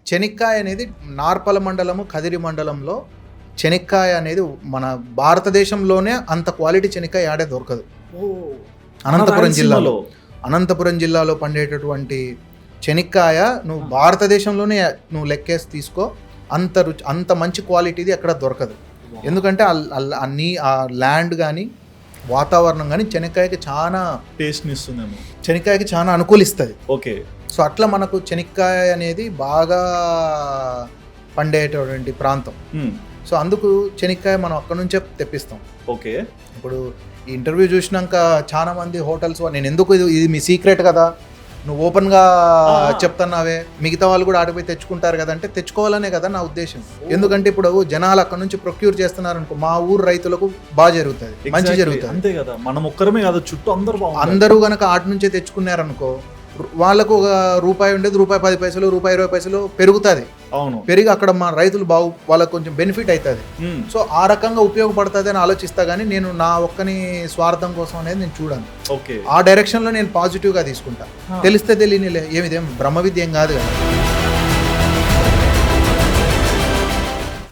చెనిక్కాయ అనేది నార్పల మండలము కదిరి మండలంలో చెనిక్కాయ అనేది మన భారతదేశంలోనే అంత క్వాలిటీ చెనిక్కాయ ఆడే దొరకదు. అనంతపురం జిల్లాలో పండేటటువంటి చెనిక్కాయ నువ్వు భారతదేశంలోనే నువ్వు లెక్కేసి తీసుకో, అంత మంచి క్వాలిటీది ఎక్కడ దొరకదు. ఎందుకంటే ఆ ల్యాండ్ కానీ వాతావరణం కానీ చెనిక్కాయకి చాలా టేస్ట్ని ఇస్తుందేమో, చెనిక్కాయకి చాలా అనుకూలిస్తుంది. ఓకే. సో అట్లా మనకు చెనిక్కాయ అనేది బాగా పండేటటువంటి ప్రాంతం. సో అందుకు చెనిక్కాయ మనం అక్కడ నుంచే తెప్పిస్తాం. ఓకే. ఇప్పుడు ఈ ఇంటర్వ్యూ చూసినాక చాలా మంది హోటల్స్ నేను ఎందుకు ఇది మీ సీక్రెట్ కదా, నువ్వు ఓపెన్గా చెప్తున్నావే, మిగతా వాళ్ళు కూడా ఆడిపోయి తెచ్చుకుంటారు కదా అంటే తెచ్చుకోవాలనే కదా నా ఉద్దేశం. ఎందుకంటే ఇప్పుడు జనాలు అక్కడ నుంచి ప్రొక్యూర్ చేస్తున్నారు అనుకో, మా ఊరు రైతులకు బాగా జరుగుతుంది, మంచి జరుగుతుంది. అంతే కదా, మనం ఒక్కరమే కదా, చుట్టూ అందరూ కనుక ఆటి నుంచే తెచ్చుకున్నారనుకో, వాళ్ళకు ఒక రూపాయి ఉండేది రూపాయి 10 పైసలు రూపాయి 20 పైసలు పెరుగుతుంది. అవును, పెరిగి అక్కడ మా రైతులు వాళ్ళకు కొంచెం బెనిఫిట్ అవుతుంది. సో ఆ రకంగా ఉపయోగపడుతుంది అని ఆలోచిస్తా, కానీ నేను నా ఒక్కని స్వార్థం కోసం అనేది నేను చూడను. ఓకే. ఆ డైరెక్షన్లో నేను పాజిటివ్గా తీసుకుంటా. తెలిస్తే తెలియనిలే, ఇదేం బ్రహ్మ విద్య ఏం కాదు కదా.